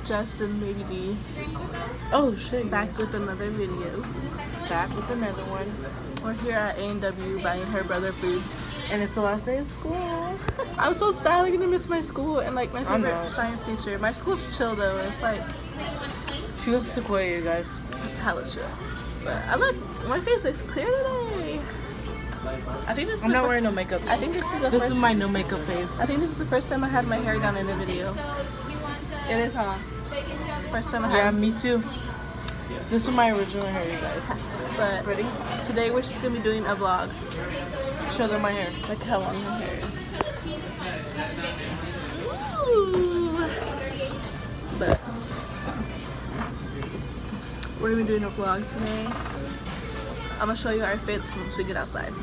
Jess and Baby D. Oh shit. Back with another video. Back with another one. We're here at A&W buying her brother food. And it's the last day of school. I'm so sad I'm gonna miss my school and like my favorite science teacher. My school's chill though. It's like she goes to Sequoia, you guys. It's hella chill. But I look, my face looks clear today. I think this is I'm not wearing no makeup. I think this is the This first, is my no makeup face. I think this is the first time I had my hair done in a video. It is, huh? First time I had. Yeah, me too. This is my original hair, you guys. But ready? Today we're just gonna be doing a vlog. Show them my hair. Look how long my hair is. Ooh. But we're gonna be doing a vlog today. I'm gonna show you our fits once we get outside.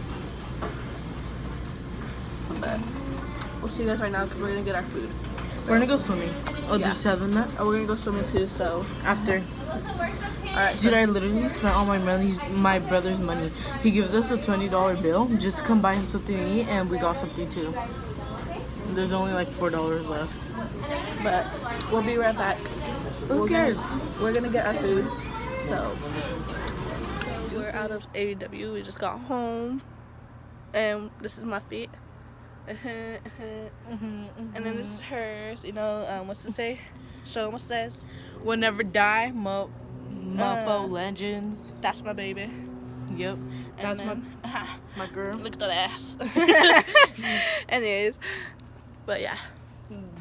But we'll see you guys right now because we're gonna get our food. So, we're gonna go swimming. Oh, yeah. did you tell them that? Oh, we're gonna go swimming too. So after. Alright. Dude, I literally spent all my brother's money. He gives us a $20 bill just to come buy him something to eat, and we got something too. There's only like $4 left. But we'll be right back. Who cares? We're gonna get our food. So we're out of AEW. We just got home, and this is my feet. And then this is hers. You know, what's it say? Show them what it says. We'll never die, mofo legends. That's my baby. Yep. That's my girl. Look at that ass. Anyways, but yeah.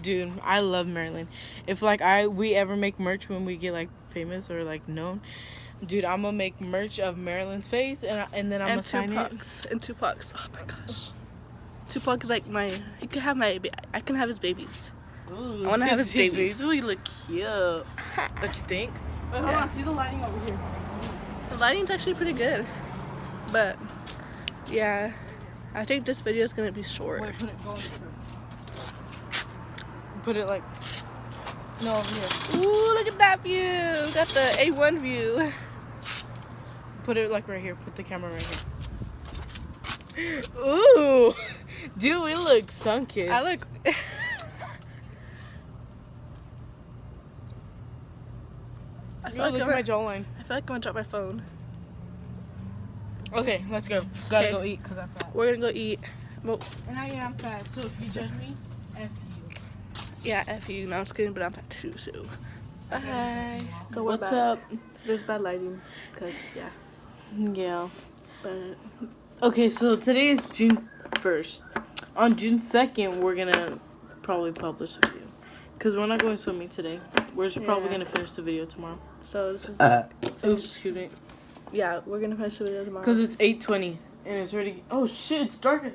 Dude, I love Maryland. If like we ever make merch when we get like famous or like known, dude, I'm gonna make merch of Maryland's face and then I'm gonna sign it. And Tupac's. Oh my gosh. Tupac is like he could have I can have his babies. Ooh, I want to have his babies. Really look cute. What you think? Wait, hold on. See the lighting over here. The lighting's actually pretty good. But yeah, I think this video is gonna be short. Wait, put it like over here. Ooh, look at that view. Got the A1 view. Put it like right here. Put the camera right here. Ooh, dude, we look sun-kissed. I look. Look at my jawline. I feel like I'm gonna drop my phone. Okay, let's go. Gotta go eat because I'm fat. We're gonna go eat. Well, and I am fat, so if you judge me, F you. Yeah, F you. No, I'm just kidding, but I'm fat too, so. Bye. So what's up? There's bad lighting, because, yeah. Yeah. But. Okay, so today is June 1st. On June 2nd, we're gonna probably publish a video. Because we're not going swimming today. We're just probably gonna finish the video tomorrow. So this is oops, excuse me. Yeah, we're gonna finish the video tomorrow. Because it's 8:20 and it's already. Oh shit! It's dark.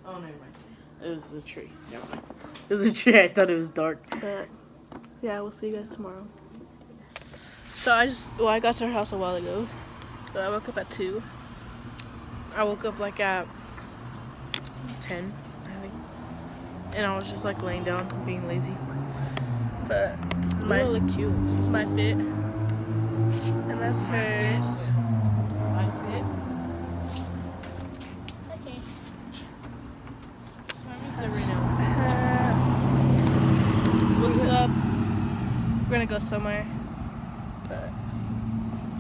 Oh, never mind. It was a tree. Never mind. It was a tree. I thought it was dark. But yeah, we'll see you guys tomorrow. So I got to her house a while ago. But I woke up at 2. I woke up like at 10, I think, and I was just like laying down, being lazy. But this is my look cute. This is my fit, and that's hers. My fit. Okay. What's up? We're gonna go somewhere. But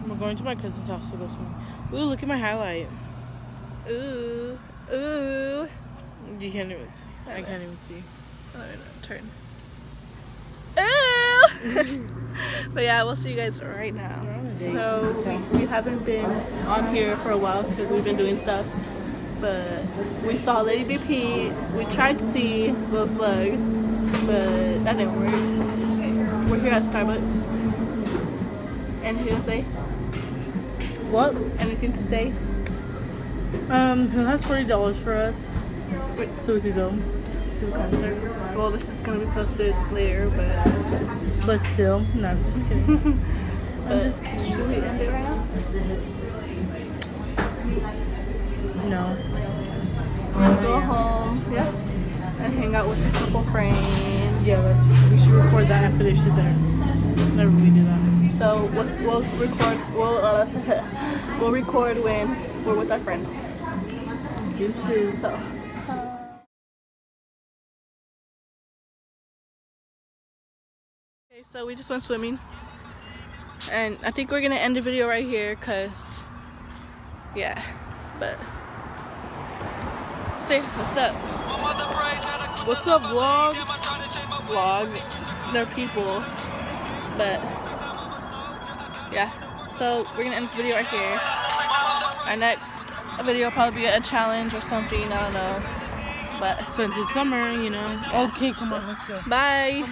we're going to my cousin's house to go somewhere. Ooh, look at my highlight. Ooh, ooh. You can't even see. I can't even see. Oh, turn. Ooh. But yeah, we'll see you guys right now. So we haven't been on here for a while because we've been doing stuff. But we saw Lady BP. We tried to see Lil Slug, but that didn't work. We're here at Starbucks. Anything to say? What? Anything to say? Who has $40 for us? So we could go to the concert. Well, this is gonna be posted later, but still, no, I'm just kidding. I'm just kidding. Should we end it right now? No. Go home, yeah, and hang out with a couple friends. Yeah, we should record that and finish it there. Whenever we do that. So we'll record when we're with our friends. Deuces. So. So we just went swimming. And I think we're gonna end the video right here because, yeah, but say what's up. What's up, vlog? Vlog. They're people. But, yeah. So we're gonna end this video right here. Our next video will probably be a challenge or something, I don't know. But since it's summer, you know. Okay, come on, let's go. Bye.